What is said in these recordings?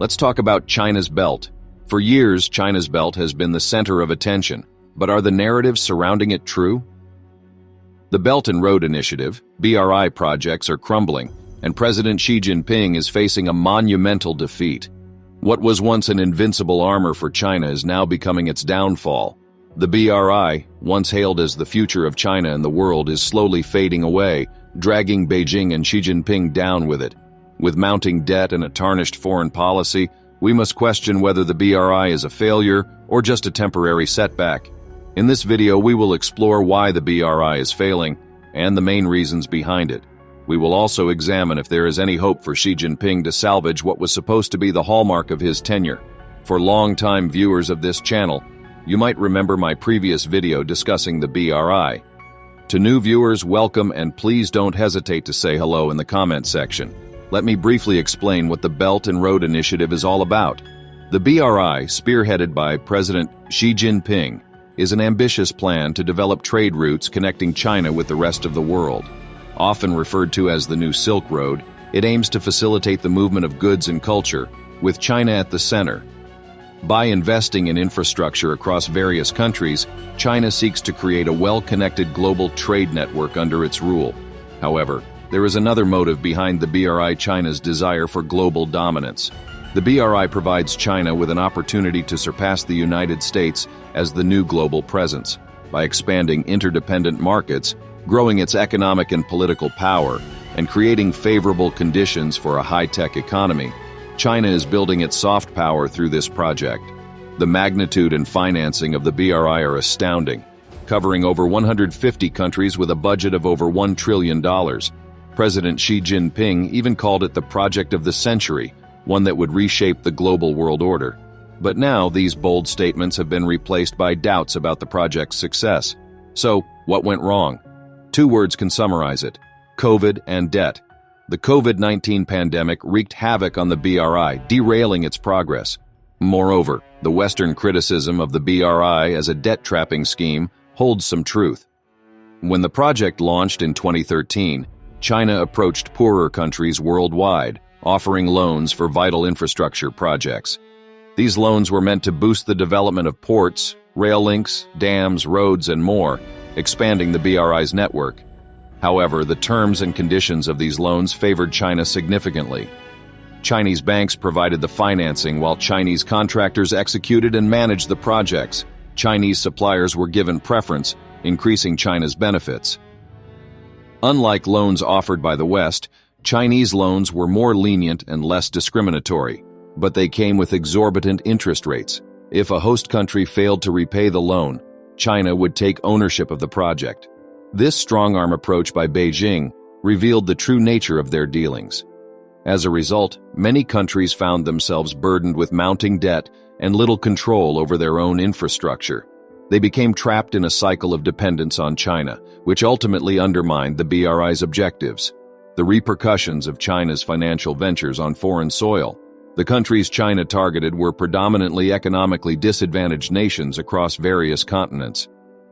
Let's talk about China's belt. For years, China's belt has been the center of attention, but are the narratives surrounding it true? The Belt and Road Initiative, BRI projects are crumbling, and President Xi Jinping is facing a monumental defeat. What was once an invincible armor for China is now becoming its downfall. The BRI, once hailed as the future of China and the world, is slowly fading away, dragging Beijing and Xi Jinping down with it. With mounting debt and a tarnished foreign policy, we must question whether the BRI is a failure or just a temporary setback. In this video, we will explore why the BRI is failing and the main reasons behind it. We will also examine if there is any hope for Xi Jinping to salvage what was supposed to be the hallmark of his tenure. For long-time viewers of this channel, you might remember my previous video discussing the BRI. To new viewers, welcome, and please don't hesitate to say hello in the comment section. Let me briefly explain what the Belt and Road Initiative is all about. The BRI, spearheaded by President Xi Jinping, is an ambitious plan to develop trade routes connecting China with the rest of the world. Often referred to as the New Silk Road, it aims to facilitate the movement of goods and culture, with China at the center. By investing in infrastructure across various countries, China seeks to create a well-connected global trade network under its rule. However, there is another motive behind the BRI: China's desire for global dominance. The BRI provides China with an opportunity to surpass the United States as the new global presence. By expanding interdependent markets, growing its economic and political power, and creating favorable conditions for a high-tech economy, China is building its soft power through this project. The magnitude and financing of the BRI are astounding, covering over 150 countries with a budget of over $1 trillion. President Xi Jinping even called it the project of the century, one that would reshape the global world order. But now these bold statements have been replaced by doubts about the project's success. So, what went wrong? Two words can summarize it: COVID and debt. The COVID-19 pandemic wreaked havoc on the BRI, derailing its progress. Moreover, the Western criticism of the BRI as a debt-trapping scheme holds some truth. When the project launched in 2013, China approached poorer countries worldwide, offering loans for vital infrastructure projects. These loans were meant to boost the development of ports, rail links, dams, roads, and more, expanding the BRI's network. However, the terms and conditions of these loans favored China significantly. Chinese banks provided the financing while Chinese contractors executed and managed the projects. Chinese suppliers were given preference, increasing China's benefits. Unlike loans offered by the West, Chinese loans were more lenient and less discriminatory, but they came with exorbitant interest rates. If a host country failed to repay the loan, China would take ownership of the project. This strong-arm approach by Beijing revealed the true nature of their dealings. As a result, many countries found themselves burdened with mounting debt and little control over their own infrastructure. They became trapped in a cycle of dependence on China, which ultimately undermined the BRI's objectives. The repercussions of China's financial ventures on foreign soil. The countries China targeted were predominantly economically disadvantaged nations across various continents.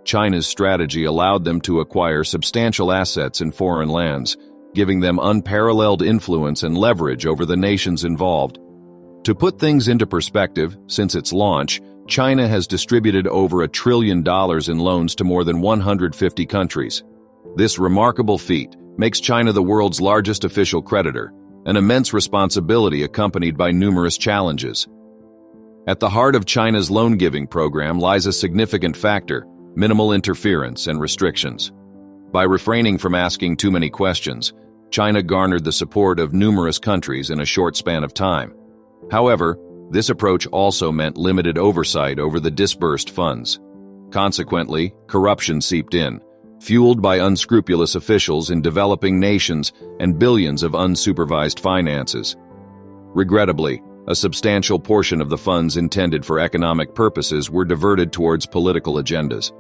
China's strategy allowed them to acquire substantial assets in foreign lands, giving them unparalleled influence and leverage over the nations involved. To put things into perspective, since its launch, China has distributed over $1 trillion in loans to more than 150 countries. This remarkable feat makes China the world's largest official creditor, an immense responsibility accompanied by numerous challenges. At the heart of China's loan-giving program lies a significant factor: minimal interference and restrictions. By refraining from asking too many questions, China garnered the support of numerous countries in a short span of time. However, this approach also meant limited oversight over the disbursed funds. Consequently, corruption seeped in, fueled by unscrupulous officials in developing nations and billions of unsupervised finances. Regrettably, a substantial portion of the funds intended for economic purposes were diverted towards political agendas.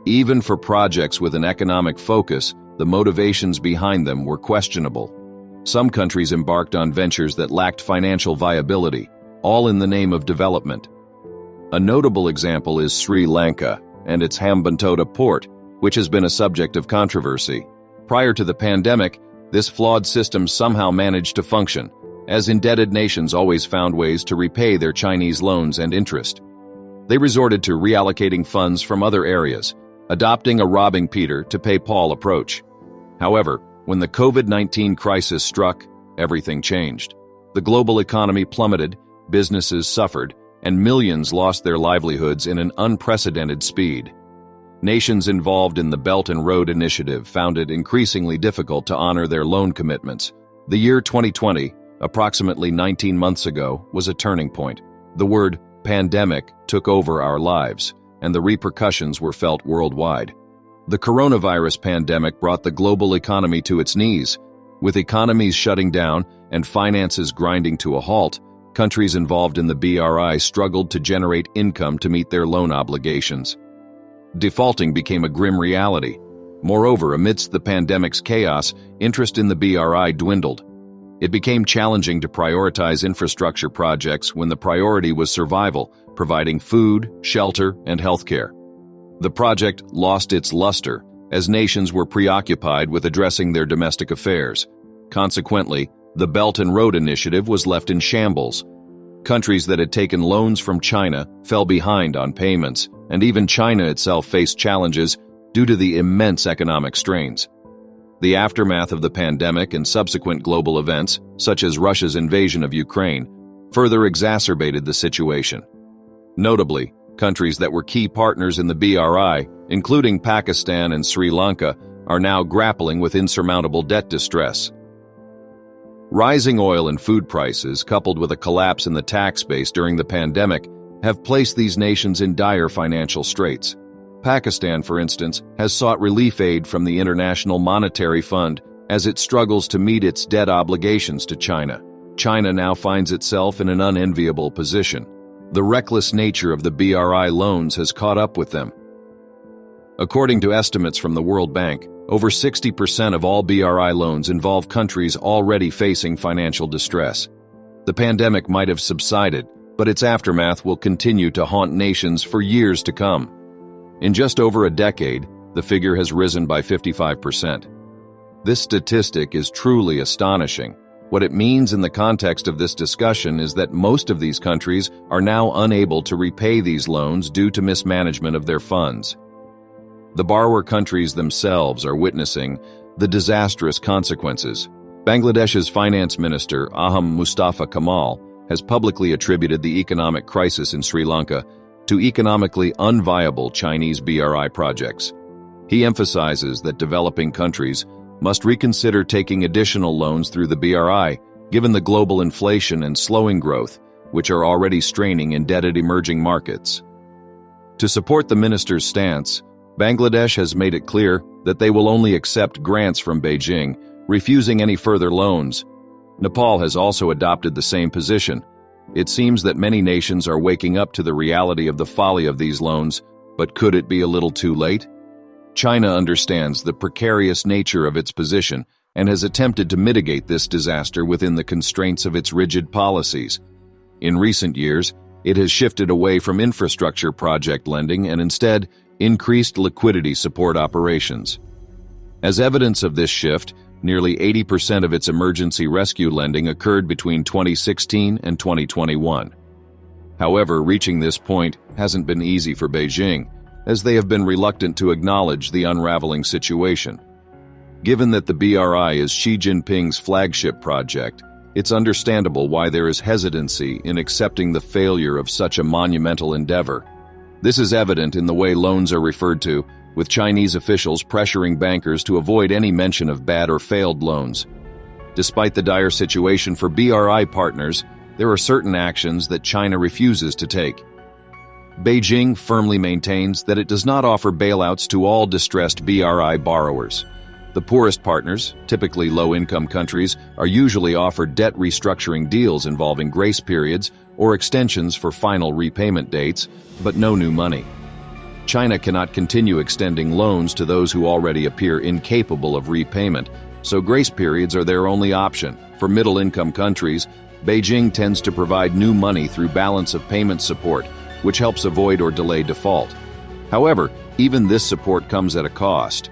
Even for projects with an economic focus, the motivations behind them were questionable. Some countries embarked on ventures that lacked financial viability, all in the name of development. A notable example is Sri Lanka and its Hambantota port, which has been a subject of controversy. Prior to the pandemic, this flawed system somehow managed to function, as indebted nations always found ways to repay their Chinese loans and interest. They resorted to reallocating funds from other areas, adopting a robbing Peter to pay Paul approach. However, when the COVID-19 crisis struck, everything changed. The global economy plummeted, businesses suffered, and millions lost their livelihoods in an unprecedented speed. Nations involved in the Belt and Road Initiative found it increasingly difficult to honor their loan commitments. The year 2020, approximately 19 months ago, was a turning point. The word pandemic took over our lives, and the repercussions were felt worldwide. The coronavirus pandemic brought the global economy to its knees. With economies shutting down and finances grinding to a halt, countries involved in the BRI struggled to generate income to meet their loan obligations. Defaulting became a grim reality. Moreover, amidst the pandemic's chaos, interest in the BRI dwindled. It became challenging to prioritize infrastructure projects when the priority was survival, providing food, shelter, and healthcare. The project lost its luster as nations were preoccupied with addressing their domestic affairs. Consequently, the Belt and Road Initiative was left in shambles. Countries that had taken loans from China fell behind on payments, and even China itself faced challenges due to the immense economic strains. The aftermath of the pandemic and subsequent global events, such as Russia's invasion of Ukraine, further exacerbated the situation. Notably, countries that were key partners in the BRI, including Pakistan and Sri Lanka, are now grappling with insurmountable debt distress. Rising oil and food prices, coupled with a collapse in the tax base during the pandemic, have placed these nations in dire financial straits. Pakistan, for instance, has sought relief aid from the International Monetary Fund as it struggles to meet its debt obligations to China. China now finds itself in an unenviable position. The reckless nature of the BRI loans has caught up with them. According to estimates from the World Bank, over 60% of all BRI loans involve countries already facing financial distress. The pandemic might have subsided, but its aftermath will continue to haunt nations for years to come. In just over a decade, the figure has risen by 55%. This statistic is truly astonishing. What it means in the context of this discussion is that most of these countries are now unable to repay these loans due to mismanagement of their funds. The borrower countries themselves are witnessing the disastrous consequences. Bangladesh's finance minister, Aham Mustafa Kamal, has publicly attributed the economic crisis in Sri Lanka to economically unviable Chinese BRI projects. He emphasizes that developing countries must reconsider taking additional loans through the BRI, given the global inflation and slowing growth, which are already straining indebted emerging markets. To support the minister's stance, Bangladesh has made it clear that they will only accept grants from Beijing, refusing any further loans. Nepal has also adopted the same position. It seems that many nations are waking up to the reality of the folly of these loans, but could it be a little too late? China understands the precarious nature of its position and has attempted to mitigate this disaster within the constraints of its rigid policies. In recent years, it has shifted away from infrastructure project lending and instead increased liquidity support operations. As evidence of this shift, nearly 80% of its emergency rescue lending occurred between 2016 and 2021. However, reaching this point hasn't been easy for Beijing, as they have been reluctant to acknowledge the unraveling situation. Given that the BRI is Xi Jinping's flagship project, it's understandable why there is hesitancy in accepting the failure of such a monumental endeavor. This is evident in the way loans are referred to, with Chinese officials pressuring bankers to avoid any mention of bad or failed loans. Despite the dire situation for BRI partners, there are certain actions that China refuses to take. Beijing firmly maintains that it does not offer bailouts to all distressed BRI borrowers. The poorest partners, typically low-income countries, are usually offered debt restructuring deals involving grace periods or extensions for final repayment dates, but no new money. China cannot continue extending loans to those who already appear incapable of repayment, so grace periods are their only option. For middle-income countries, Beijing tends to provide new money through balance of payment support, which helps avoid or delay default. However, even this support comes at a cost.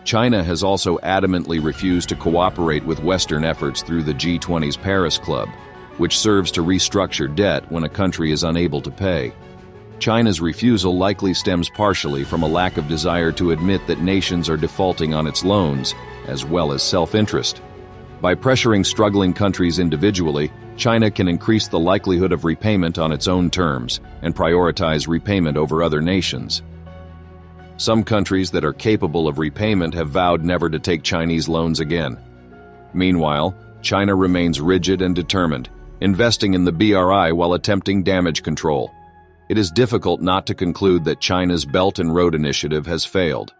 China has also adamantly refused to cooperate with Western efforts through the G20's Paris Club, which serves to restructure debt when a country is unable to pay. China's refusal likely stems partially from a lack of desire to admit that nations are defaulting on its loans, as well as self-interest. By pressuring struggling countries individually, China can increase the likelihood of repayment on its own terms and prioritize repayment over other nations. Some countries that are capable of repayment have vowed never to take Chinese loans again. Meanwhile, China remains rigid and determined, investing in the BRI while attempting damage control. It is difficult not to conclude that China's Belt and Road Initiative has failed.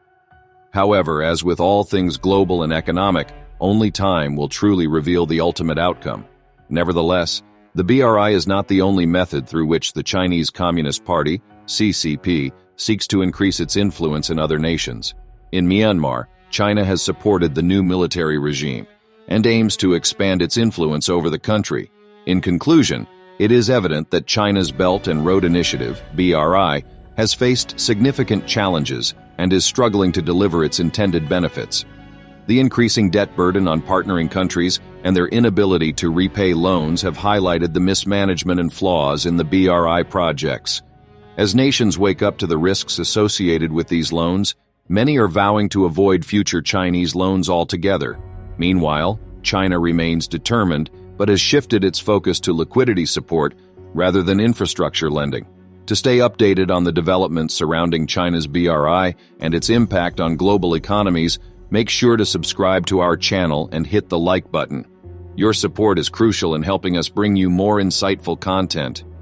However, as with all things global and economic, only time will truly reveal the ultimate outcome. Nevertheless, the BRI is not the only method through which the Chinese Communist Party, CCP, seeks to increase its influence in other nations. In Myanmar, China has supported the new military regime and aims to expand its influence over the country. In conclusion, it is evident that China's Belt and Road Initiative, BRI, has faced significant challenges and is struggling to deliver its intended benefits. The increasing debt burden on partnering countries and their inability to repay loans have highlighted the mismanagement and flaws in the BRI projects. As nations wake up to the risks associated with these loans, many are vowing to avoid future Chinese loans altogether. Meanwhile, China remains determined but has shifted its focus to liquidity support rather than infrastructure lending. To stay updated on the developments surrounding China's BRI and its impact on global economies, make sure to subscribe to our channel and hit the like button. Your support is crucial in helping us bring you more insightful content.